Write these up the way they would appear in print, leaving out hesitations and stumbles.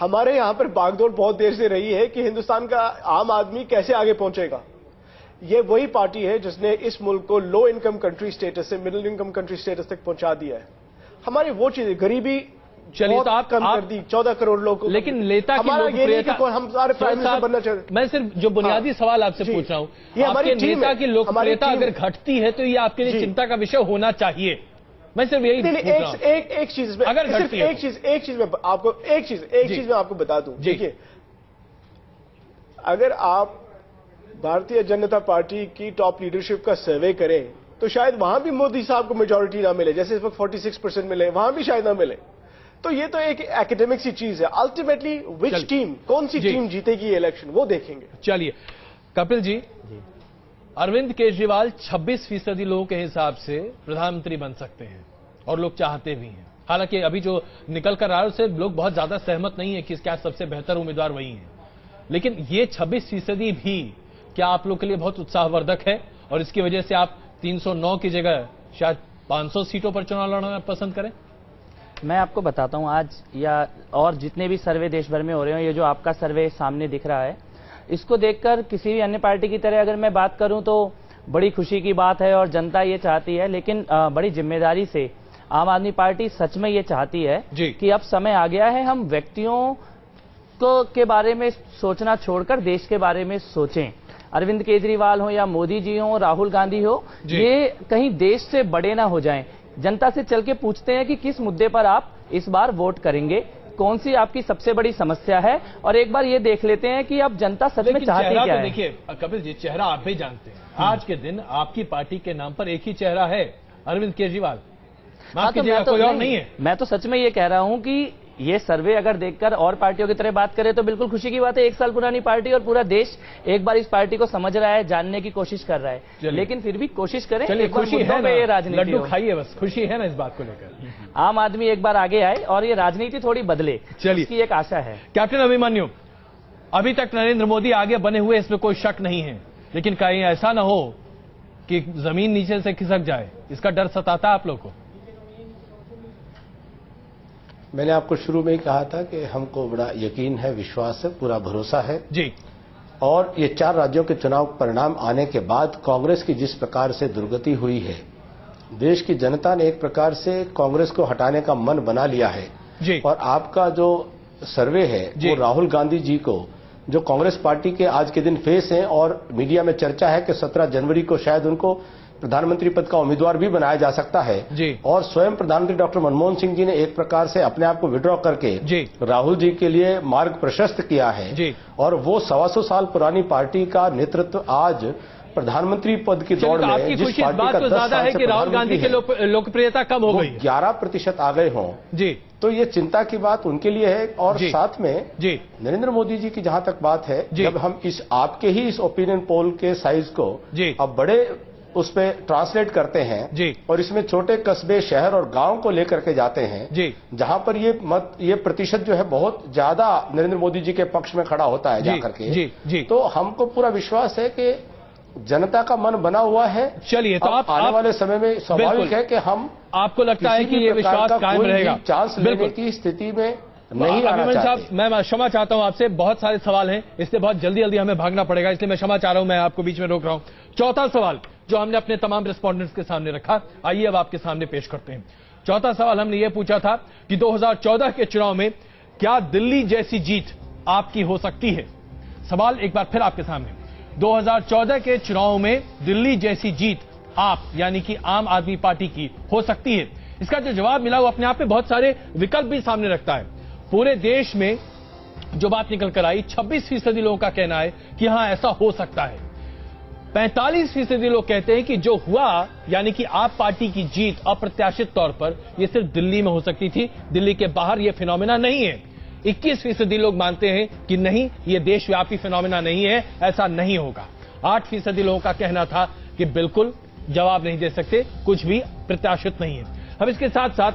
हमारे यहाँ पर भागदौड़ बहुत देर से रही है कि हिंदुस्तान का आम आदमी कैसे आगे पहुंचेगा। ये वही पार्टी है जिसने इस मुल्क को लो इनकम कंट्री स्टेटस से मिडिल इनकम कंट्री स्टेटस तक पहुंचा दिया है। हमारी वो चीजें गरीबी चलिए तो आप कम कर दी 14 करोड़ लोगों, लेकिन नेता की लोकप्रियता हम सारे प्राइम मिनिस्टर बनना चाहते। मैं सिर्फ जो बुनियादी सवाल आपसे पूछ रहा हूं, ये हमारी नेता की लोकप्रियता अगर घटती है तो ये आपके लिए चिंता का विषय होना चाहिए। मैं सिर्फ यही एक चीज में अगर घटती है, एक चीज में आपको एक चीज में आपको बता दूं। देखिए, अगर आप भारतीय जनता पार्टी की टॉप लीडरशिप का सर्वे करें तो शायद वहां भी मोदी साहब को मेजॉरिटी ना मिले, जैसे इस वक्त 46% मिले, वहां भी शायद ना मिले। तो ये तो एक एकेडमिक सी चीज है। अल्टीमेटली विच टीम, कौन सी टीम जीतेगी ये इलेक्शन, वो देखेंगे। चलिए कपिल जी, अरविंद केजरीवाल 26% लोगों के हिसाब से प्रधानमंत्री बन सकते हैं और लोग चाहते भी हैं। हालांकि अभी जो निकल कर रहा है उससे लोग बहुत ज्यादा सहमत नहीं है कि क्या सबसे बेहतर उम्मीदवार वही है, लेकिन ये 26% भी क्या आप लोग के लिए बहुत उत्साहवर्धक है और इसकी वजह से आप 309 की जगह शायद 500 सीटों पर चुनाव लड़ना पसंद करें? मैं आपको बताता हूं, आज या और जितने भी सर्वे देश भर में हो रहे हैं, ये जो आपका सर्वे सामने दिख रहा है, इसको देखकर किसी भी अन्य पार्टी की तरह अगर मैं बात करूं तो बड़ी खुशी की बात है और जनता ये चाहती है, लेकिन बड़ी जिम्मेदारी से आम आदमी पार्टी सच में ये चाहती है कि अब समय आ गया है हम व्यक्तियों के बारे में सोचना छोड़कर देश के बारे में सोचें। अरविंद केजरीवाल हो या मोदी जी हो, राहुल गांधी हो, ये कहीं देश से बड़े ना हो जाएं। जनता से चल के पूछते हैं कि किस मुद्दे पर आप इस बार वोट करेंगे, कौन सी आपकी सबसे बड़ी समस्या है, और एक बार ये देख लेते हैं कि अब जनता सच में चाहती क्या है। देखिए कपिल जी, चेहरा आप भी जानते हैं, आज के दिन आपकी पार्टी के नाम पर एक ही चेहरा है, अरविंद केजरीवाल। कोई और नहीं है। मैं तो सच में ये कह रहा हूं कि ये सर्वे अगर देखकर और पार्टियों की तरह बात करें तो बिल्कुल खुशी की बात है। 1 साल पुरानी पार्टी और पूरा देश एक बार इस पार्टी को समझ रहा है, जानने की कोशिश कर रहा है, लेकिन फिर भी कोशिश करें। खुशी है ना, ये राजनीति लड्डू खाइए, बस खुशी है ना इस बात को लेकर। आम आदमी एक बार आगे आए और ये राजनीति थोड़ी बदले, इसकी एक आशा है। कैप्टन अभिमन्यु, अभी तक नरेंद्र मोदी आगे बने हुए, इसमें कोई शक नहीं है, लेकिन कहीं ऐसा ना हो कि जमीन नीचे से खिसक जाए, इसका डर सताता है आप लोग को? मैंने आपको शुरू में ही कहा था कि हमको बड़ा यकीन है, विश्वास है, पूरा भरोसा है जी। और ये 4 राज्यों के चुनाव परिणाम आने के बाद कांग्रेस की जिस प्रकार से दुर्गति हुई है, देश की जनता ने एक प्रकार से कांग्रेस को हटाने का मन बना लिया है जी। और आपका जो सर्वे है वो राहुल गांधी जी को, जो कांग्रेस पार्टी के आज के दिन फेस हैं और मीडिया में चर्चा है कि 17 जनवरी को शायद उनको प्रधानमंत्री पद का उम्मीदवार भी बनाया जा सकता है जी। और स्वयं प्रधानमंत्री डॉक्टर मनमोहन सिंह जी ने एक प्रकार से अपने आप को विड्रॉ करके राहुल जी के लिए मार्ग प्रशस्त किया है जी। और वो 125 साल पुरानी पार्टी का नेतृत्व आज प्रधानमंत्री पद की दौड़ में, जिस पार्टी का 10 साल से राहुल गांधी की लोकप्रियता कम हो गई, 11% आ गए हों जी, तो ये चिंता की बात उनके लिए है। और साथ में जी नरेंद्र मोदी जी की जहां तक बात है, जब हम इस आपके ही इस ओपिनियन पोल के साइज को अब बड़े उस पे ट्रांसलेट करते हैं जी, और इसमें छोटे कस्बे, शहर और गांव को लेकर के जाते हैं जी, जहां पर ये प्रतिशत जो है बहुत ज्यादा नरेंद्र मोदी जी के पक्ष में खड़ा होता है जाकर के जी, जी। तो हमको पूरा विश्वास है कि जनता का मन बना हुआ है। चलिए, तो आप आने वाले समय में स्वाभाविक है कि हम, आपको लगता है कि ये विश्वास कायम रहेगा, चांस लेने की स्थिति में नहीं आना चाहते। मैं क्षमा चाहता हूं आपसे, बहुत सारे सवाल हैं, इसलिए बहुत जल्दी जल्दी हमें भागना पड़ेगा, इसलिए मैं क्षमा चाह रहा हूं, मैं आपको बीच में रोक रहा हूं। चौथा सवाल जो हमने अपने तमाम रिस्पॉन्डेंट्स के सामने रखा, आइए अब आपके सामने पेश करते हैं। चौथा सवाल हमने ये पूछा था कि 2014 के चुनाव में क्या दिल्ली जैसी जीत आपकी हो सकती है? सवाल एक बार फिर आपके सामने, 2014 के चुनाव में दिल्ली जैसी जीत आप यानी कि आम आदमी पार्टी की हो सकती है? इसका जो जवाब मिला वो अपने आप में बहुत सारे विकल्प भी सामने रखता है। पूरे देश में जो बात निकल कर आई, 26% लोगों का कहना है कि हां ऐसा हो सकता है। 45% लोग कहते हैं कि जो हुआ यानी कि आप पार्टी की जीत अप्रत्याशित तौर पर यह सिर्फ दिल्ली में हो सकती थी, दिल्ली के बाहर यह फिनोमेना नहीं है। 21% लोग मानते हैं कि नहीं, यह देशव्यापी फिनोमेना नहीं है, ऐसा नहीं होगा। 8% लोगों का कहना था कि बिल्कुल जवाब नहीं दे सकते, कुछ भी प्रत्याशित नहीं है। अब इसके साथ साथ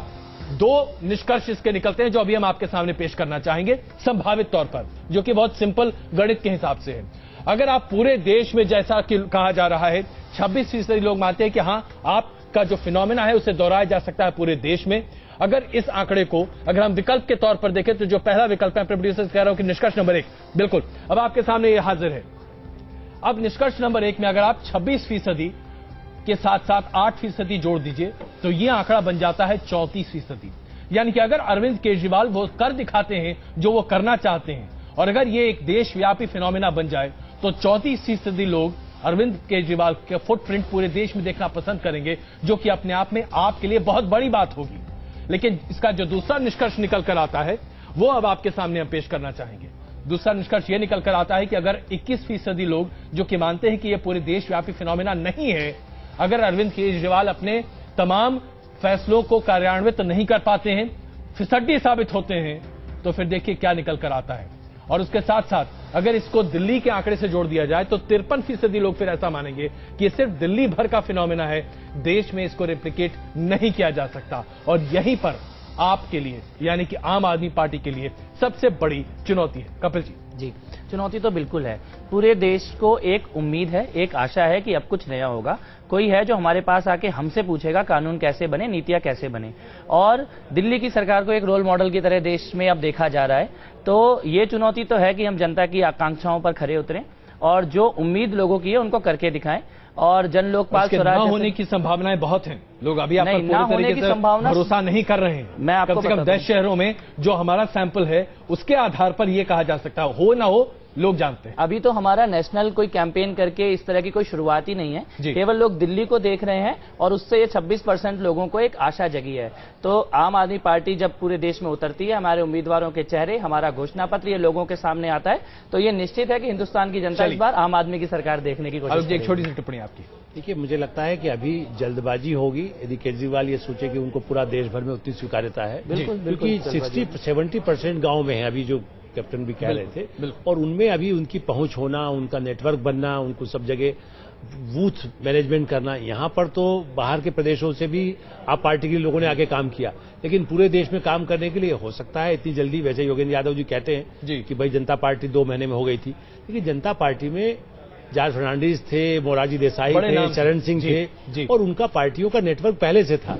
2 निष्कर्ष इसके निकलते हैं जो अभी हम आपके सामने पेश करना चाहेंगे संभावित तौर पर, जो कि बहुत सिंपल गणित के हिसाब से है। अगर आप पूरे देश में, जैसा कि कहा जा रहा है, 26% लोग मानते हैं कि हां आपका जो फिनोमेना है उसे दोहराया जा सकता है पूरे देश में। अगर इस आंकड़े को अगर हम विकल्प के तौर पर देखें तो जो पहला विकल्प है, प्रोड्यूसर्स कह रहा हूं कि निष्कर्ष नंबर 1, बिल्कुल अब आपके सामने ये हाजिर है। अब निष्कर्ष नंबर 1 में अगर आप 26% के साथ साथ 8% जोड़ दीजिए तो यह आंकड़ा बन जाता है 34%। यानी कि अगर अरविंद केजरीवाल वो कर दिखाते हैं जो वो करना चाहते हैं और अगर ये एक देशव्यापी फिनोमेना बन जाए तो 34% लोग अरविंद केजरीवाल के फुटप्रिंट पूरे देश में देखना पसंद करेंगे, जो कि अपने आप में आपके लिए बहुत बड़ी बात होगी। लेकिन इसका जो दूसरा निष्कर्ष निकल कर आता है वो अब आपके सामने हम पेश करना चाहेंगे। दूसरा निष्कर्ष यह निकल कर आता है कि अगर 21% लोग जो कि मानते हैं कि यह पूरे देशव्यापी फिनोमेना नहीं है, अगर अरविंद केजरीवाल अपने तमाम फैसलों को कार्यान्वित नहीं कर पाते हैं, फिसड्डी साबित होते हैं, तो फिर देखिए क्या निकल कर आता है। और उसके साथ साथ अगर इसको दिल्ली के आंकड़े से जोड़ दिया जाए तो 53% लोग फिर ऐसा मानेंगे कि ये सिर्फ दिल्ली भर का फिनोमेना है, देश में इसको रेप्लिकेट नहीं किया जा सकता। और यहीं पर आपके लिए यानी कि आम आदमी पार्टी के लिए सबसे बड़ी चुनौती है। कपिल जी। चुनौती तो बिल्कुल है। पूरे देश को एक उम्मीद है, एक आशा है कि अब कुछ नया होगा। कोई है जो हमारे पास आके हमसे पूछेगा कानून कैसे बने, नीतियां कैसे बने। और दिल्ली की सरकार को एक रोल मॉडल की तरह देश में अब देखा जा रहा है। तो ये चुनौती तो है कि हम जनता की आकांक्षाओं पर खरे उतरें और जो उम्मीद लोगों की है उनको करके दिखाएं। और जन लोकपाल स्वराज होने की संभावनाएं बहुत हैं। लोग अभी आप पर पूरी तरीके से भरोसा नहीं कर रहे हैं। मैं आपको कम से कम 10 शहरों में जो हमारा सैंपल है उसके आधार पर यह कहा जा सकता है, हो ना हो लोग जानते हैं। अभी तो हमारा नेशनल कोई कैंपेन करके इस तरह की कोई शुरुआत ही नहीं है। केवल लोग दिल्ली को देख रहे हैं और उससे ये 26% लोगों को एक आशा जगी है। तो आम आदमी पार्टी जब पूरे देश में उतरती है, हमारे उम्मीदवारों के चेहरे, हमारा घोषणा पत्र ये लोगों के सामने आता है, तो ये निश्चित है कि हिंदुस्तान की जनता इस बार आम आदमी की सरकार देखने की कोशिश करेगी। एक छोटी सी टिप्पणी आपकी। देखिए, मुझे लगता है कि अभी जल्दबाजी होगी यदि केजरीवाल ये सोचे कि उनको पूरा देश भर में उतनी स्वीकार्यता है। क्योंकि 60-70% गाँव में है अभी, जो कैप्टन भी कह रहे थे, और उनमें अभी उनकी पहुंच होना, उनका नेटवर्क बनना, उनको सब जगह बूथ मैनेजमेंट करना। यहाँ पर तो बाहर के प्रदेशों से भी आप पार्टी के लोगों ने आगे काम किया, लेकिन पूरे देश में काम करने के लिए हो सकता है इतनी जल्दी। वैसे योगेंद्र यादव जी कहते हैं कि भाई जनता पार्टी 2 महीने में हो गई थी, लेकिन जनता पार्टी में जॉर्ज फर्नांडिस थे, मोरारजी देसाई थे, चरण सिंह थे, और उनका पार्टियों का नेटवर्क पहले से था।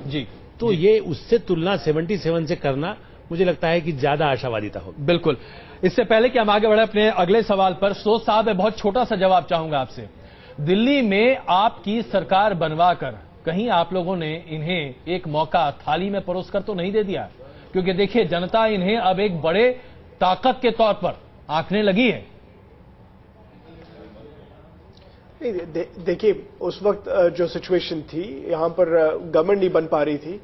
तो ये उससे तुलना 77 से करना मुझे लगता है कि ज्यादा आशावादिता होगी। बिल्कुल। इससे पहले कि हम आगे बढ़े अपने अगले सवाल पर, सोच साहब मैं बहुत छोटा सा जवाब चाहूंगा आपसे। दिल्ली में आपकी सरकार बनवाकर कहीं आप लोगों ने इन्हें एक मौका थाली में परोसकर तो नहीं दे दिया? क्योंकि देखिए जनता इन्हें अब एक बड़े ताकत के तौर पर आंकने लगी है। देखिए उस वक्त जो सिचुएशन थी, यहां पर गवर्नमेंट नहीं बन पा रही थी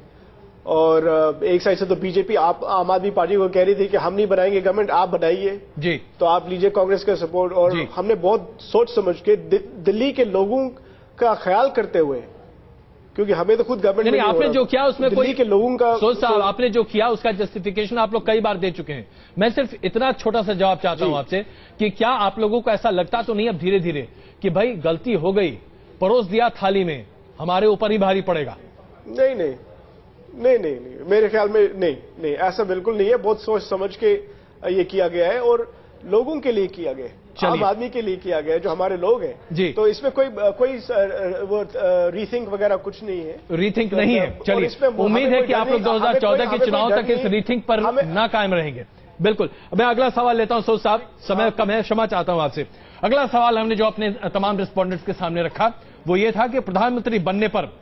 और एक साइड से तो बीजेपी आम आदमी पार्टी को कह रही थी कि हम नहीं बनाएंगे गवर्नमेंट, आप बनाइए जी, तो आप लीजिए कांग्रेस का सपोर्ट। और हमने बहुत सोच समझ के दिल्ली के लोगों का ख्याल करते हुए, क्योंकि हमें तो खुद गवर्नमेंट नहीं, आपने जो किया उसमें दिल्ली के लोगों का सोच साहब, आपने जो किया उसका जस्टिफिकेशन आप लोग कई बार दे चुके हैं। मैं सिर्फ इतना छोटा सा जवाब चाहता हूं आपसे कि क्या आप लोगों को ऐसा लगता तो नहीं अब धीरे धीरे कि भाई गलती हो गई, परोस दिया थाली में, हमारे ऊपर ही भारी पड़ेगा? नहीं नहीं नहीं नहीं नहीं, मेरे ख्याल में नहीं, ऐसा बिल्कुल नहीं है। बहुत सोच समझ के ये किया गया है और लोगों के लिए किया गया, आम आदमी के लिए किया गया, जो हमारे लोग हैं जी। तो इसमें कोई वो रीथिंक वगैरह कुछ नहीं है, रीथिंक नहीं है। चलिए, उम्मीद है कि आप लोग 2014 के चुनाव तक इस रीथिंक पर ना कायम रहेंगे। बिल्कुल। मैं अगला सवाल लेता हूं। सोच साहब, समय कम है, क्षमा चाहता हूं आपसे। अगला सवाल हमने जो अपने तमाम रिस्पोंडेंट्स के सामने रखा वो ये था कि प्रधानमंत्री बनने पर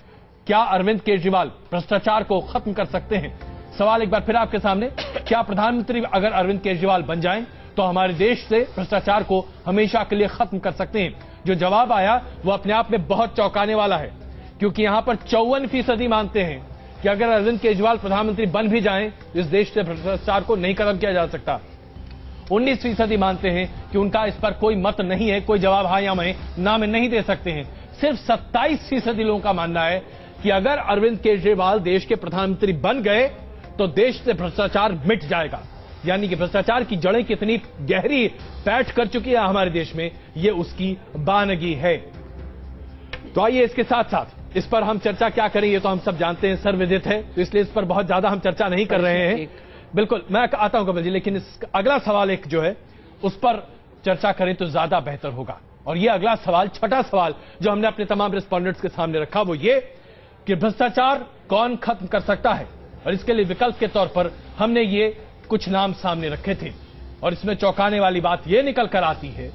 क्या अरविंद केजरीवाल भ्रष्टाचार को खत्म कर सकते हैं? सवाल एक बार फिर आपके सामने, क्या प्रधानमंत्री अगर अरविंद केजरीवाल बन जाएं तो हमारे देश से भ्रष्टाचार को हमेशा के लिए खत्म कर सकते हैं? जो जवाब आया वो अपने आप में बहुत चौंकाने वाला है, क्योंकि यहां पर 54% मानते हैं कि अगर अरविंद केजरीवाल प्रधानमंत्री बन भी जाएं इस देश से भ्रष्टाचार को नहीं खत्म किया जा सकता। 19% मानते हैं कि उनका इस पर कोई मत नहीं है, कोई जवाब हाँ या ना में नहीं दे सकते हैं। सिर्फ 27% लोगों का मानना है कि अगर अरविंद केजरीवाल देश के प्रधानमंत्री बन गए तो देश से भ्रष्टाचार मिट जाएगा। यानी कि भ्रष्टाचार की जड़ें कितनी गहरी पैठ कर चुकी है हमारे देश में, ये उसकी बानगी है। तो आइए इसके साथ साथ इस पर हम चर्चा क्या करें ये तो हम सब जानते हैं, सर्वविदित है, तो इसलिए इस पर बहुत ज्यादा हम चर्चा नहीं कर रहे हैं। बिल्कुल, मैं आता हूं कपिल जी, लेकिन इस अगला सवाल एक जो है उस पर चर्चा करें तो ज्यादा बेहतर होगा। और ये अगला सवाल, छठा सवाल जो हमने अपने तमाम रिस्पोंडेंट्स के सामने रखा वो ये कि भ्रष्टाचार कौन खत्म कर सकता है? और इसके लिए विकल्प के तौर पर हमने ये कुछ नाम सामने रखे थे। और इसमें चौंकाने वाली बात यह निकल कर आती है